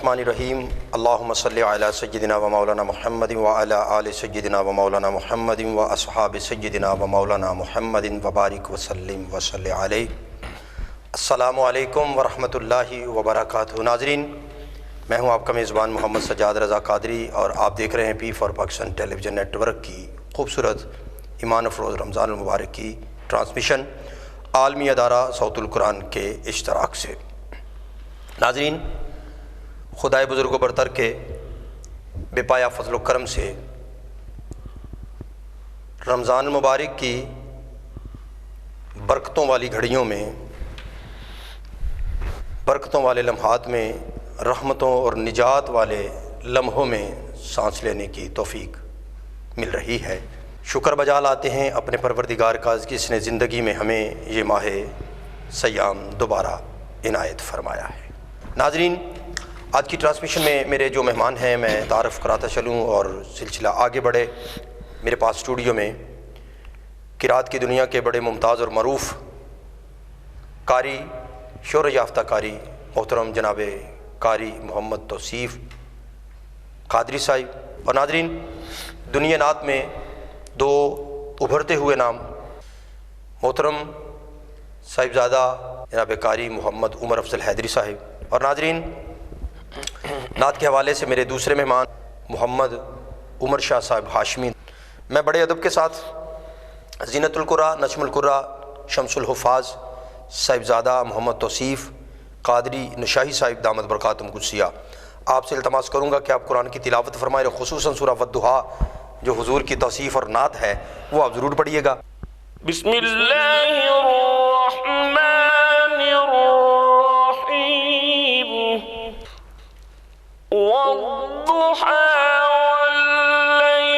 الرحمن الرحیم اللہم صلی علی سیدنا و مولانا محمد وعلی آل سیدنا و مولانا محمد و اصحاب سیدنا و مولانا محمد وبارک وسلم وصلی علیہ۔ السلام علیکم ورحمۃ اللہ وبرکاتہ۔ ناظرین، میں ہوں آپ کا میزبان محمد سجاد رضا قادری، اور آپ دیکھ رہے ہیں P for Pakistan television network کی خوبصورت ایمان افروز رمضان المبارک کی ٹرانسمیشن عالمی ادارہ صوت القرآن کے اشتراک سے۔ ناظرین، خدائے بزرگ و برتر کے بے پایا فضل و کرم سے رمضان المبارک کی برکتوں والی گھڑیوں میں، برکتوں والے لمحات میں، رحمتوں اور نجات والے لمحوں میں سانس لینے کی توفیق مل رہی ہے۔ شکر بجا لاتے ہیں اپنے پروردگار کا کہ اس نے زندگی میں ہمیں یہ ماہ سیام دوبارہ عنایت فرمایا ہے۔ ناظرین، آج کی ٹرانسمیشن میں میرے جو مہمان ہیں میں تعارف کراتا چلوں اور سلسلہ آگے بڑھے۔ میرے پاس اسٹوڈیو میں قرات کی دنیا کے بڑے ممتاز اور معروف قاری، شہرت یافتہ قاری محترم جناب قاری محمد توصیف قادری صاحب، اور ناظرین دنیا نعت میں دو ابھرتے ہوئے نام، محترم صاحبزادہ جناب قاری محمد عمر افضل حیدری صاحب، اور ناظرین نعت کے حوالے سے میرے دوسرے مہمان محمد عمر شاہ صاحب ہاشمی۔ میں بڑے ادب کے ساتھ زینت القرا، نجم القرا، شمس الحفاظ صاحبزادہ محمد توصیف قادری نشاہی صاحب دامت برکاتہم قدسیہ، آپ سے التماس کروں گا کہ آپ قرآن کی تلاوت فرمائیں، اور خصوصاً سورہ والضحیٰ جو حضور کی توصیف اور نعت ہے وہ آپ ضرور پڑھیے گا۔ بسم اللہ الرحمن والضحى والليل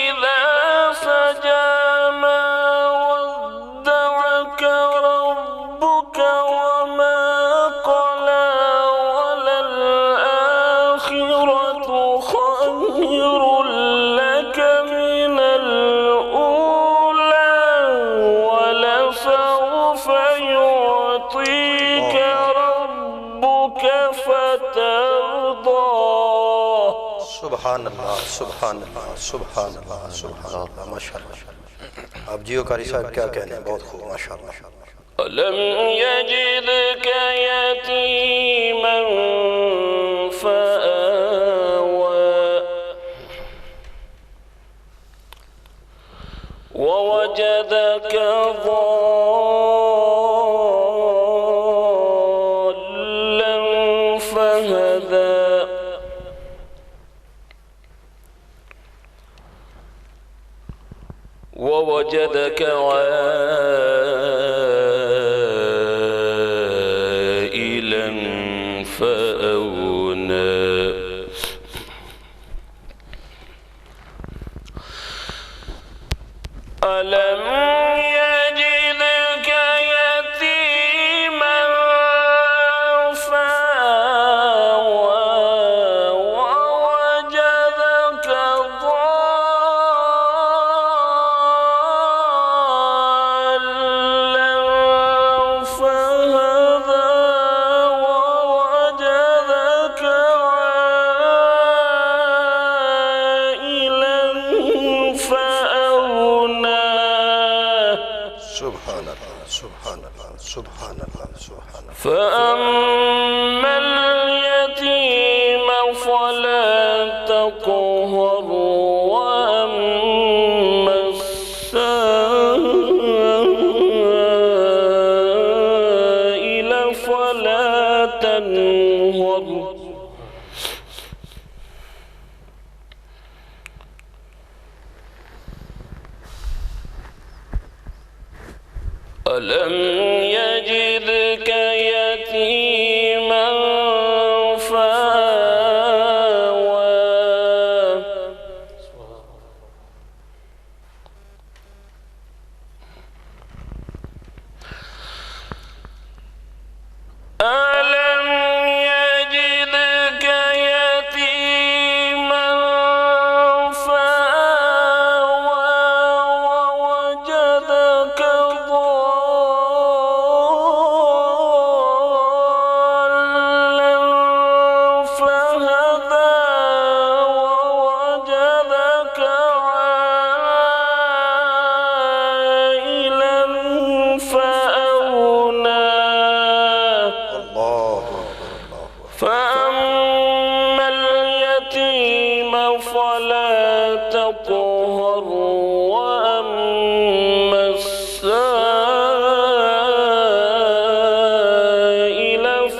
إذا سجى ما ودعك ربك وما قلى وللآخرة خير لك من الأولى ولسوف يعطيك ربك فترضى۔ سبحان اللہ، سبحان اللہ، سبحان اللہ، سبحان اللہ، ماشاء اللہ۔ آپ جیو قاری صاحب کیا کہنے ہیں، بہت خوب، ماشاء اللہ۔ أَلَمْ يَجِدْكَ يَتِيمًا فَآوَى وَوَجَدَكَ ضَالًّا فَهَدَى وَوَجَدَكَ عَائِلًا فَأَغْنَى أَلَمْ يَجِدْكَ يَتِيمًا فَآوَى وَوَجَدَكَ ضَالًّا فَهَدَى وَوَجَدَكَ عَائِلًا فَأَغْنَى۔ سبحان اللہ، سبحان اللہ، سبحان اللہ، سبحان اللہ۔ فَأَمَّا الْيَتِيمَ فَلَا تَقْهَرْ وَأَمَّا السَّائِلَ فَلَا تَنْهَرْ۔ أَلَمْ يَجِدْكَ يَتِيمًا فَآوَى أَلَمْ يَجِدْكَ يَتِيمًا فَآوَى وَوَجَدَكَ ضَالًّا تطهر وأما السائل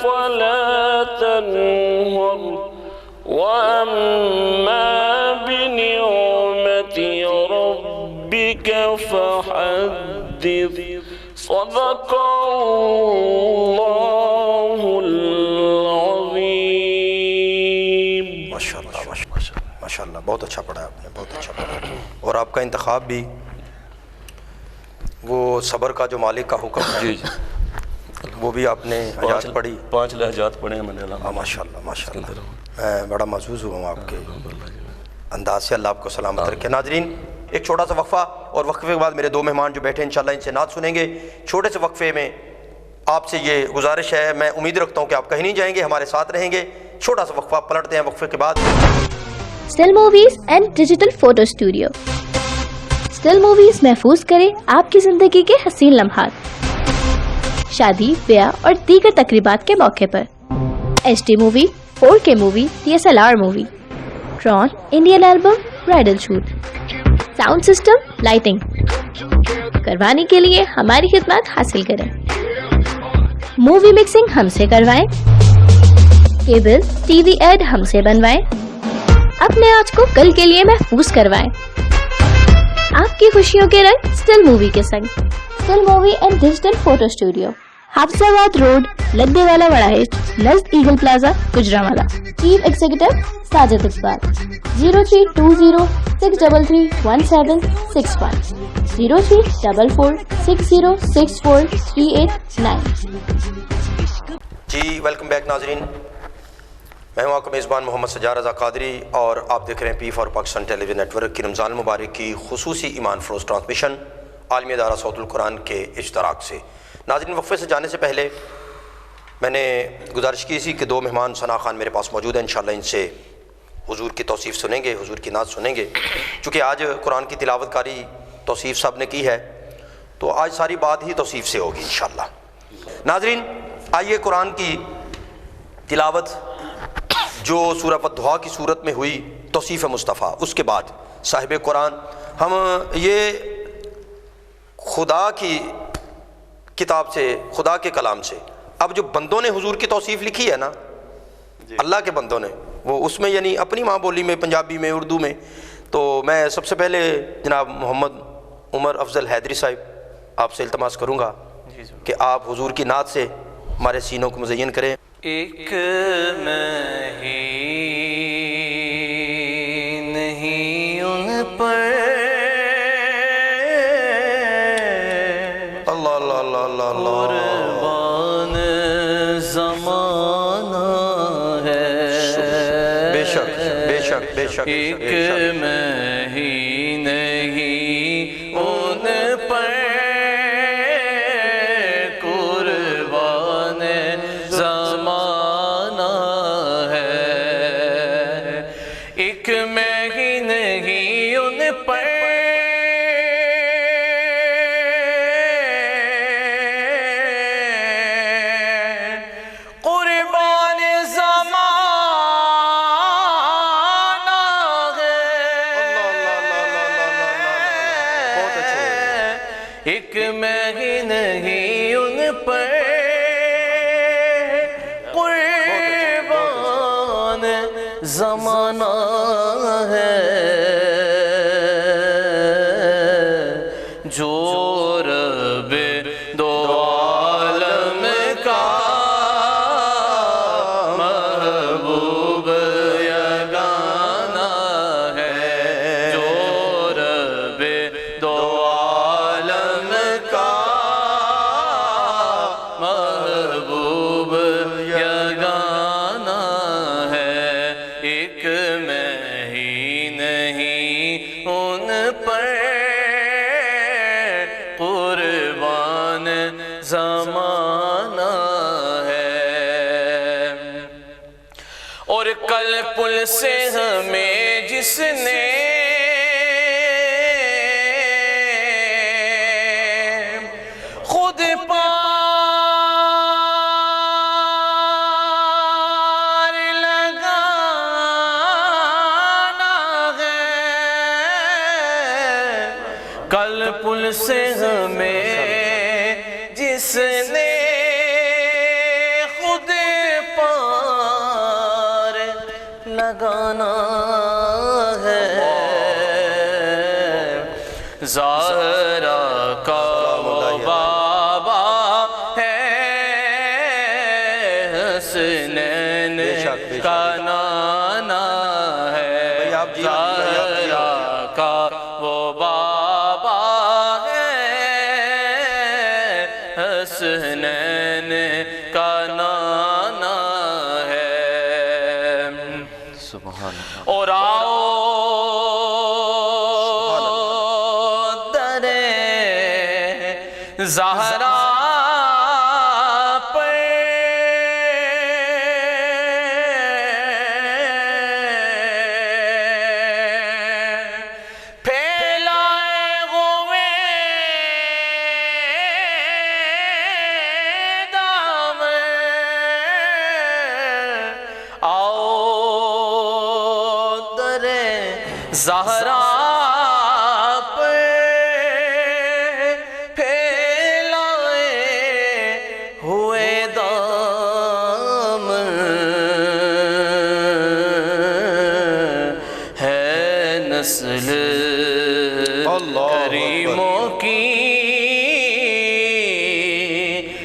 فلا تنهر وأما بنعمة ربك فحدث صدق الله العظيم. ماشاء اللہ ماشاء اللہ، بہت اچھا پڑھا آپ نے، بہت اچھا پڑھا. اور آپ کا انتخاب بھی وہ صبر کا جو مالک کا حکم ہے، جی وہ بھی آپ نے حجات پڑھی. 5 لہجات پڑھے ہیں میں نے. ماشاء اللہ ماشاء اللہ، میں بڑا محظوظ ہوا ہوں آپ کے انداز سے. اللہ آپ کو سلامت رکھے. ناظرین، ایک چھوٹا سا وقفہ، اور وقفے کے بعد میرے 2 مہمان جو بیٹھے ہیں انشاءاللہ ان سے نعت سنیں گے. چھوٹے سے وقفے میں آپ سے یہ گزارش ہے، میں امید رکھتا ہوں کہ آپ کہیں نہیں جائیں گے، ہمارے ساتھ رہیں گے. چھوٹا سا وقفہ، پلٹتے ہیں وقفے کے بعد. Still movies and digital photo studio. Still movies محفوظ کریں آپ کی زندگی کے حسین لمحات، شادی، بیاہ اور دیگر تقریبات کے موقع پر. HD movie, 4K movie, DSLR movie, drone, Indian album, bridal shoot, sound system, lighting کروانے کے لیے ہماری خدمات حاصل کریں. مووی مکسنگ ہم سے کروائیں، کیبل ٹی وی ایڈ ہم سے بنوائیں، اپنے آج کو کل کے لیے محفوظ کروائیں. آپ کی خوشیوں کے رنگ اسٹل مووی کے سنگ. Still movie and digital photo studio, Hafizabad road, Ladhewala بڑاہٹ، نزد Eagle Plaza, Gujranwala. Chief executive Sajid Iqbal. 0320633161 034460643889. جی ویلکم بیک ناظرین، میں ہوں آپ کا میزبان محمد سجاد رضا قادری، اور آپ دیکھ رہے ہیں P4 Pakistan television network کی رمضان المبارک کی خصوصی ایمان فروز ٹرانسمیشن عالمی ادارہ صوت القرآن کے اشتراک سے. ناظرین، وقفے سے جانے سے پہلے میں نے گزارش کی تھی کہ 2 مہمان ثنا خان میرے پاس موجود ہیں. انشاءاللہ ان سے حضور کی توصیف سنیں گے، حضور کی نعت سنیں گے. چونکہ آج قرآن کی تلاوت کاری توصیف صاحب نے کی ہے، تو آج ساری بات ہی توصیف سے ہوگی انشاءاللہ. ناظرین، آئیے قرآن کی تلاوت جو سورہ والضحیٰ کی صورت میں ہوئی توصیف مصطفیٰ، اس کے بعد صاحب قرآن، ہم یہ خدا کی کتاب سے، خدا کے کلام سے، اب جو بندوں نے حضور کی توصیف لکھی ہے نا، اللہ کے بندوں نے، وہ اس میں یعنی اپنی ماں بولی میں، پنجابی میں، اردو میں. تو میں سب سے پہلے جناب محمد عمر افضل حیدری صاحب آپ سے التماس کروں گا کہ آپ حضور کی نعت سے ہمارے سینوں کو مزین کریں. ایک مہی نہیں ان پر اللہ اللہ اللہ اللہ اللہ قربان زمانہ ہے. بے شک بے شک بے شک. ایک مہی نہیں ان پر قربان زمانہ ہے. ایک مہی نہیں ان پر قربان زمانہ ہے. بہت اچھے. ایک مہی نہیں ان پر قربان زمانہ ہے. جو رب دو عالم کا محبوب یگانہ ہے. جو رب دو عالم کا محبوب یگانہ ہے. ایک مہی نہیں ان پر قربان زمانہ ہے. اور کل پل سے ہمیں جس نے خود پار لگانا ہے. کل پل سے ہمیں جس نے خود پار لگانا ہے، زہرا کا وہ بابا ہے، حسنین کا نانا ہے، زہرا کا وہ بابا ہے، حسنین کا نانا ہے۔ سبحان اللہ۔ اور آؤ زہرا پہ پھیلائے ہوئے دامن، آؤ در زہرا نسل کریموں کی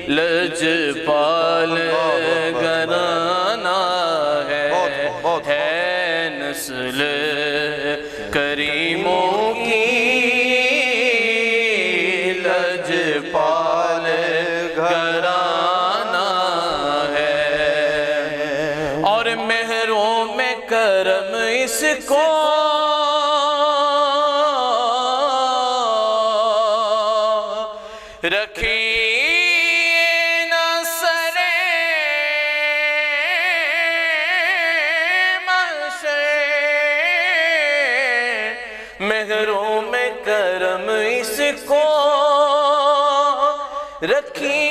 لجپال گھرانہ ہے، نسل کریموں کی لجپال گھرانہ ہے، اور مہروں میں کرم اس کو رکھی نہ سرے محشر، مہروں میں کرم اس کو رکھی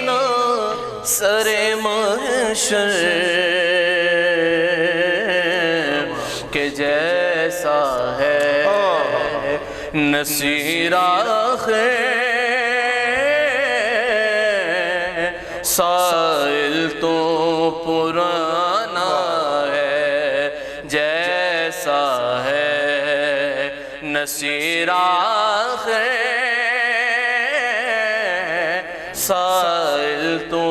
نہ سرے محشر، کہ جیسا ہے نصیر آخر سائل تو پرانا ہے، جیسا ہے نصیر آخر سائل تو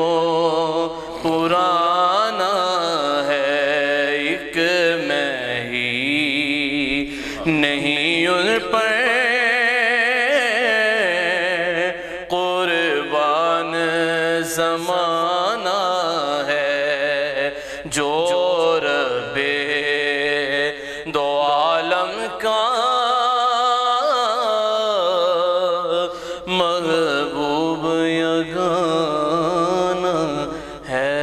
پرانا ہے، ایک میں ہی نہیں ان پر قربان زمانہ ہے، جو رب دو عالم کا محبوب یگانہ ہے۔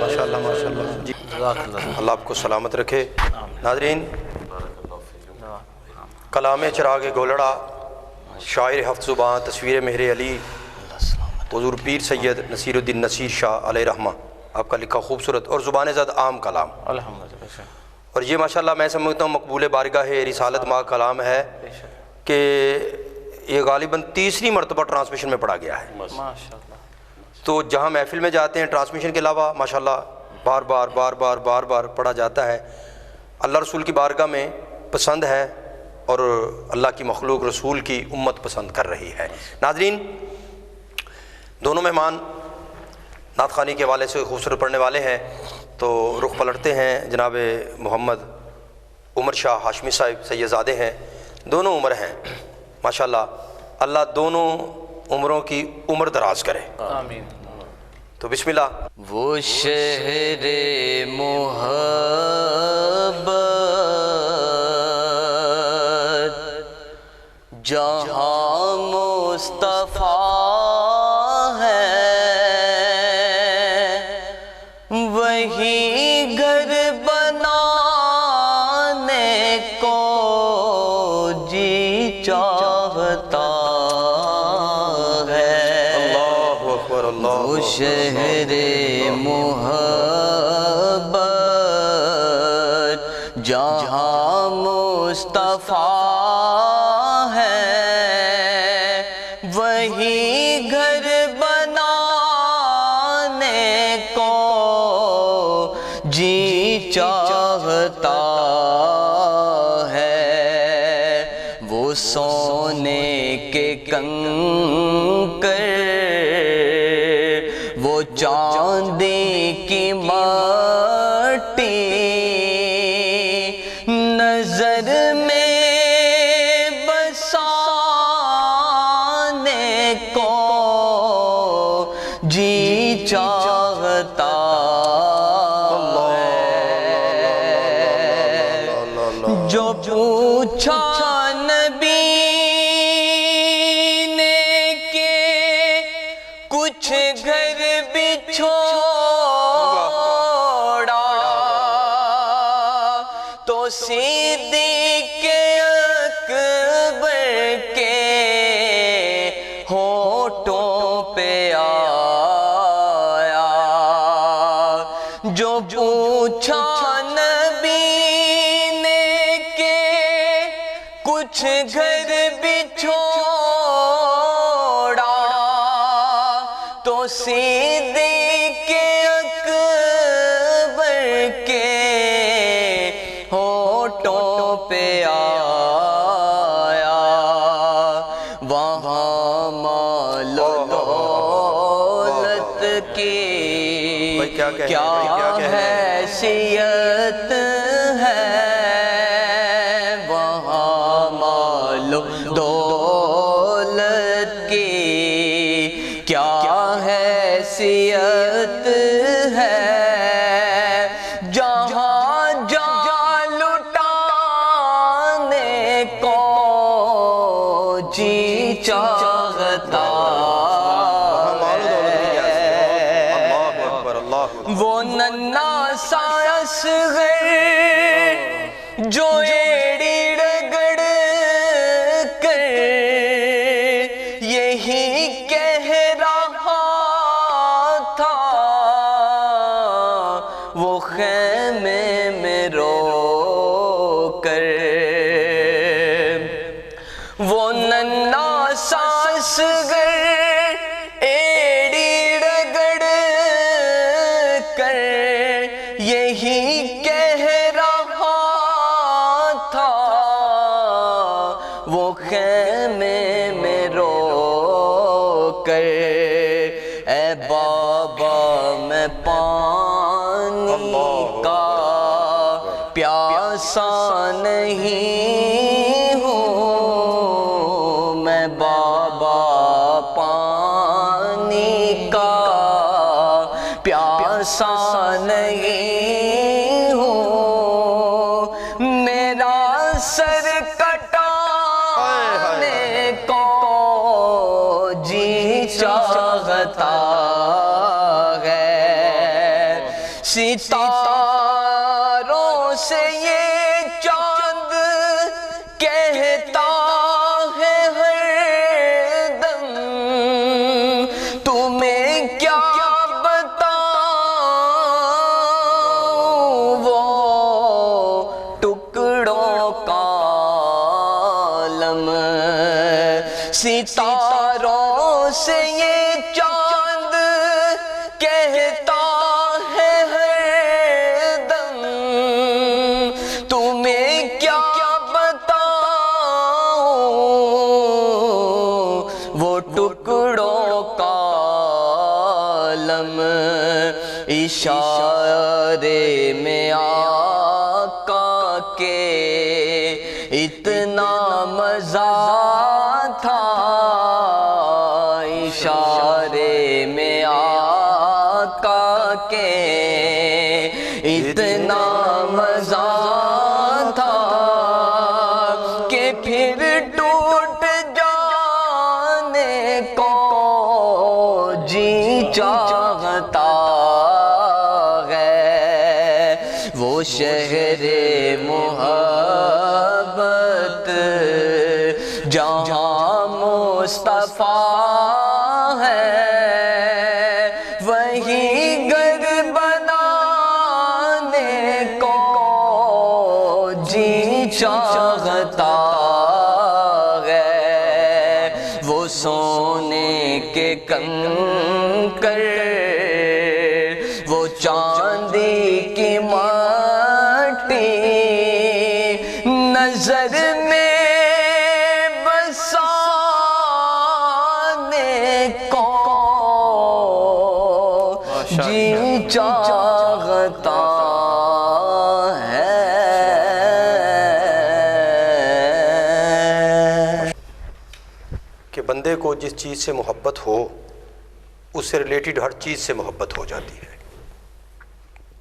ماشاءاللہ ماشاءاللہ جی، اللہ آپ کو سلامت رکھے۔ ناظرین، کلام چراغ گولڑا، شاعر ہفت زباں، تصویر مہر علی، حضور پیر سید نصیر الدین نصیر شاہ علیہ رحمہ، آپ کا لکھا خوبصورت اور زبان زد عام کلام، الحمدللہ، اور یہ ماشاءاللہ میں سمجھتا ہوں مقبول بارگاہ رسالت ماہ کلام ہے کہ یہ غالباً تیسری مرتبہ ٹرانسمیشن میں پڑھا گیا ہے۔ ماشاءاللہ، تو جہاں محفل میں جاتے ہیں ٹرانسمیشن کے علاوہ ماشاءاللہ بار بار پڑھا جاتا ہے۔ اللہ رسول کی بارگاہ میں پسند ہے اور اللہ کی مخلوق رسول کی امت پسند کر رہی ہے۔ ناظرین، دونوں مہمان نعت خوانی کے حوالے سے خوبصورت پڑھنے والے ہیں، تو رخ پلٹتے ہیں جناب محمد عمر شاہ ہاشمی صاحب سیدزادے ہیں، دونوں عمر ہیں ماشاءاللہ، اللہ دونوں عمروں کی عمر دراز کرے، آمین۔ تو بسم اللہ۔ وہ شہر محبت جہاں مصطفیٰ ہے، وہی گھر بنانے کو جی چاہتا ہے۔ اللہ اکبر، اللہ وہ شہر محبت جہاں مصطفیٰ ہے وہی گھر بنانے کو جی چاہتا ہے، وہ سونے کے کنکر وہ چاندی کی مٹی نظر میں بسانے کو جی چاہتا ہے۔ جو پوچھا نبی نے کہ کچھ گھر بھی چھوڑا تو صدیق اکبر کے ہونٹوں پہ آیا۔ جو پوچھا نبی نے کہ کچھ گھر بھی چھوڑا تو صدیق اکبر کے ہونٹوں پہ آیا۔ وہاں مال و دولت کی کیا حیثیت ہے، وہاں مال و دولت کی کیا حیثیت ہے، جہاں جہاں لٹانے کو جی چاہتا وہ ننھا سا اصغر جو ایڑی رگڑ کر یہی کہہ رہا تھا، وہ خیمے میں رو کر، وہ ننھا سا اصغر ایڑی رگڑ کر یہی کہہ رہا تھا، وہ خیمے میں رو کر، اے بابا میں پانی کا پیاسا نہیں ہوں، میں بابا پانی کا پیاسا نہیں ہوں، میرا سر کٹانے کو جی چاہتا ہے، ستاروں سے یہ چاند کہتا ہے ہر دم، تمہیں کیا بتاؤں وہ ٹکڑوں کا عالم، ستاروں سے یہ چاند کہتا ہے ہر دم، تمہیں کیا بتاؤں وہ ٹکڑوں کا عالم، اشارے میں آقا کے اتنا مزہ تھا، اشارے میں آقا کے اتنا مزہ تھا کہ پھر ٹوٹ جانے کو جی چاہتا ہے، وہ شہر محبت جہاں مصطفیٰ ہے وہی گھر بنانے کو جی چاہتا ہے وہ سونے کے کنکر، وہ چاندی کی مٹی نظر میں بسانے کو جی چاہتا ہے۔ کہ بندے کو جس چیز سے محبت ہو اس سے ریلیٹڈ ہر چیز سے محبت ہو جاتی ہے،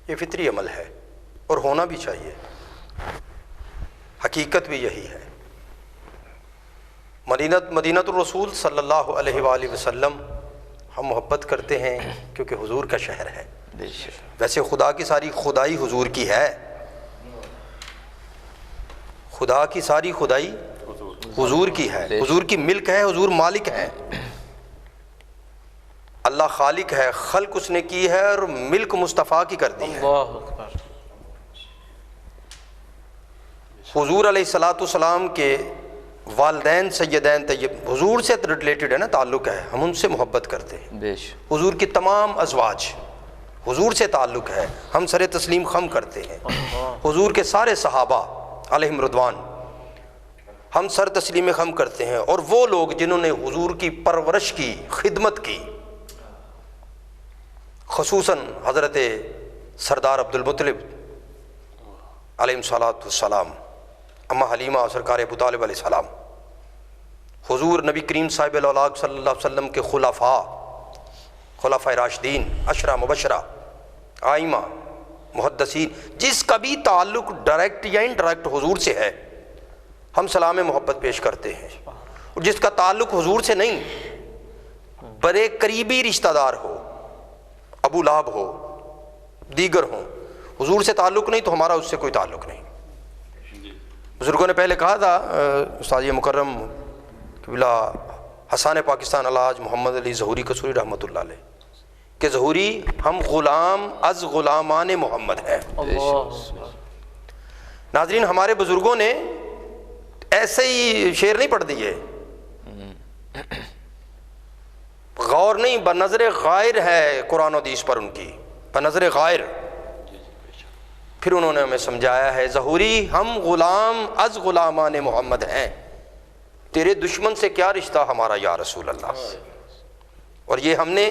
یہ فطری عمل ہے اور ہونا بھی چاہیے، حقیقت بھی یہی ہے۔ مدینہ الرسول صلی اللہ علیہ وآلہ وسلم ہم محبت کرتے ہیں کیونکہ حضور کا شہر ہے، ویسے خدا کی ساری خدائی حضور کی ہے، خدا کی ساری خدائی حضور کی ہے، حضور کی ملک ہے، حضور مالک ہے، اللہ خالق ہے، خلق اس نے کی ہے اور ملک مصطفیٰ کی کر دی ہے۔ حضور علیہ السلام کے والدین سیدین طیب حضور سے ریلیٹڈ ہے نا، تعلق ہے، ہم ان سے محبت کرتے ہیں۔ حضور کی تمام ازواج حضور سے تعلق ہے، ہم سر تسلیم خم کرتے ہیں۔ حضور کے سارے صحابہ علیہم رضوان ہم سر تسلیم خم کرتے ہیں، اور وہ لوگ جنہوں نے حضور کی پرورش کی، خدمت کی، خصوصاً حضرت سردار عبد المطلب علیہ السلام، اماں حلیمہ اور سرکار ابو طالب علیہ السلام، حضور نبی کریم صاحب الاولاق صلی اللہ علیہ وسلم کے خلفاء راشدین، عشرہ مبشرہ، آئمہ، محدثین، جس کا بھی تعلق ڈائریکٹ یا انڈائریکٹ حضور سے ہے، ہم سلام محبت پیش کرتے ہیں۔ اور جس کا تعلق حضور سے نہیں، بڑے قریبی رشتہ دار ہو، ابو لہب ہو، دیگر ہوں، حضور سے تعلق نہیں تو ہمارا اس سے کوئی تعلق نہیں۔ بزرگوں نے پہلے کہا تھا، استاد مکرم قبلہ حسان پاکستان الحاج محمد علی ظہوری قصوری رحمۃ اللہ علیہ، کہ ظہوری ہم غلام از غلامان محمد ہیں۔ ناظرین، ہمارے بزرگوں نے ایسے ہی شعر نہیں پڑھ دیے، غور نہیں، بنظر غائر ہے قرآن و حدیث پر ان کی، بنظر غائر۔ پھر انہوں نے ہمیں سمجھایا ہے، ظہوری ہم غلام از غلامان محمد ہیں، تیرے دشمن سے کیا رشتہ ہمارا یا رسول اللہ۔ اور یہ ہم نے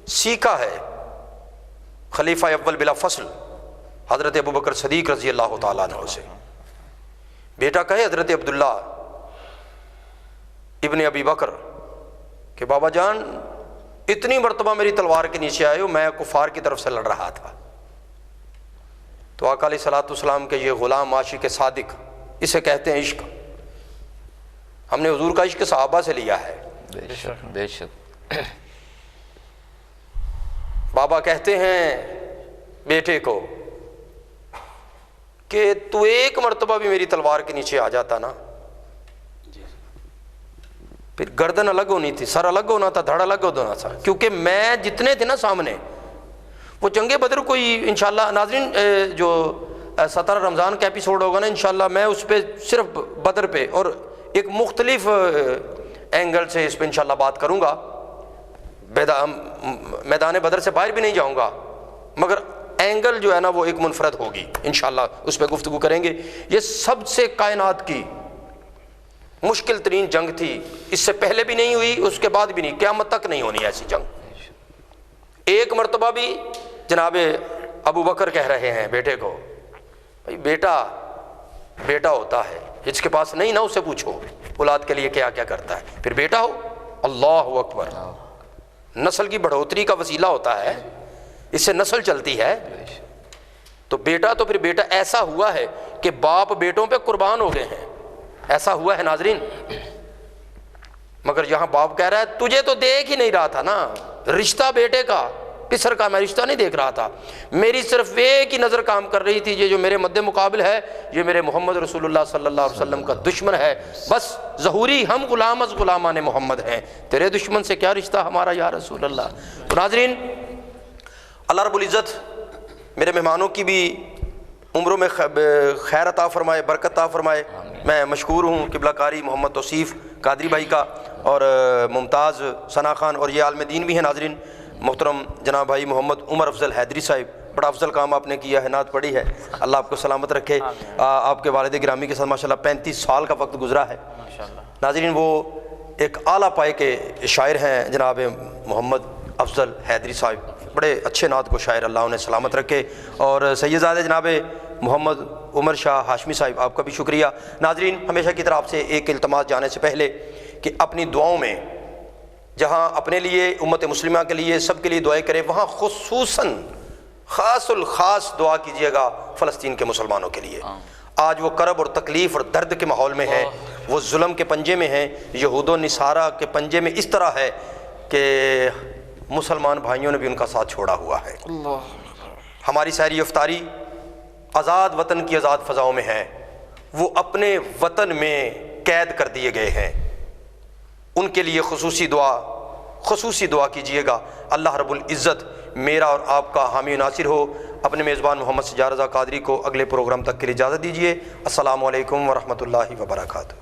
سیکھا ہے خلیفہ اول بلا فصل حضرت ابوبکر صدیق رضی اللہ تعالیٰ عنہ سے۔ بیٹا کہے حضرت عبداللہ ابن ابی بکر کہ بابا جان اتنی مرتبہ میری تلوار کے نیچے آئے ہو، میں کفار کی طرف سے لڑ رہا تھا۔ تو آقا علیہ السلام کے یہ غلام عاشق صادق، اسے کہتے ہیں عشق۔ ہم نے حضور کا عشق صحابہ سے لیا ہے۔ بے شک۔ بابا کہتے ہیں بیٹے کو کہ تو ایک مرتبہ بھی میری تلوار کے نیچے آ جاتا نا، پھر گردن الگ ہونی تھی، سر الگ ہونا تھا، دھڑ الگ ہونا تھا، کیونکہ میں جتنے تھے نا سامنے، وہ جنگ بدر کوئی انشاءاللہ ناظرین جو 17 رمضان کا ایپیسوڈ ہوگا نا انشاءاللہ میں اس پہ صرف بدر پہ اور ایک مختلف اینگل سے اس پہ انشاءاللہ بات کروں گا، میدان بدر سے باہر بھی نہیں جاؤں گا، مگر اینگل جو ہے نا وہ ایک منفرد ہوگی انشاءاللہ، اس پہ گفتگو کریں گے۔ یہ سب سے کائنات کی مشکل ترین جنگ تھی، اس سے پہلے بھی نہیں ہوئی، اس کے بعد بھی نہیں، قیامت تک نہیں ہونی ایسی جنگ۔ ایک مرتبہ بھی جناب ابو بکر کہہ رہے ہیں بیٹے کو، بھائی بیٹا ہوتا ہے، جس کے پاس نہیں نا اس سے پوچھو اولاد کے لیے کیا کیا کرتا ہے، پھر بیٹا ہو، اللہ اکبر، نسل کی بڑھوتری کا وسیلہ ہوتا ہے، اس سے نسل چلتی ہے۔ تو بیٹا تو پھر بیٹا ایسا ہوا ہے کہ باپ بیٹوں پہ قربان ہو گئے ہیں، ایسا ہوا ہے ناظرین۔ مگر یہاں باپ کہہ رہا ہے تجھے تو دیکھ ہی نہیں رہا تھا نا، رشتہ بیٹے کا پسر کا میں رشتہ نہیں دیکھ رہا تھا، میری صرف ایک ہی نظر کام کر رہی تھی، یہ جو میرے مد مقابل ہے یہ میرے محمد رسول اللہ صلی اللہ علیہ وسلم کا دشمن ہے، بس ظہوری ہم غلام از غلامان محمد ہیں، تیرے دشمن سے کیا رشتہ ہمارا یا رسول اللہ۔ تو ناظرین، اللہ رب العزت میرے مہمانوں کی بھی عمروں میں خیر عطا فرمائے، برکت عطا فرمائے۔ میں مشکور ہوں قبلہ کاری محمد توصیف قادری بھائی کا اور ممتاز ثنا خان، اور یہ عالم دین بھی ہیں ناظرین، محترم جناب بھائی محمد عمر افضل حیدری صاحب، بڑا افضل کام آپ نے کیا ہے، نعت پڑھی ہے، اللہ آپ کو سلامت رکھے۔ آپ کے والد گرامی کے ساتھ ماشاءاللہ 35 سال کا وقت گزرا ہے ناظرین۔ وہ ایک اعلیٰ پائے کے شاعر ہیں جناب محمد افضل حیدری صاحب، بڑے اچھے نعت کو شاعر، اللہ انہیں سلامت رکھے۔ اور سیدزادہ جناب محمد عمر شاہ ہاشمی صاحب، آپ کا بھی شکریہ۔ ناظرین ہمیشہ کی طرح آپ سے ایک التماس جانے سے پہلے کہ اپنی دعاؤں میں جہاں اپنے لیے، امت مسلمہ کے لیے، سب کے لیے دعائیں کریں، وہاں خصوصاً خاص الخاص دعا کیجیے گا فلسطین کے مسلمانوں کے لیے۔ آج وہ کرب اور تکلیف اور درد کے ماحول میں ہیں، وہ ظلم کے پنجے میں ہیں، یہود و نصارہ کے پنجے میں اس طرح ہے کہ مسلمان بھائیوں نے بھی ان کا ساتھ چھوڑا ہوا ہے۔ ہماری سحری افطاری آزاد وطن کی آزاد فضاؤں میں ہے، وہ اپنے وطن میں قید کر دیے گئے ہیں، ان کے لیے خصوصی دعا کیجیے گا۔ اللہ رب العزت میرا اور آپ کا حامی و ناصر ہو۔ اپنے میزبان محمد سجاد رضا قادری کو اگلے پروگرام تک کے لیے اجازت دیجیے۔ السلام علیکم ورحمۃ اللہ وبرکاتہ۔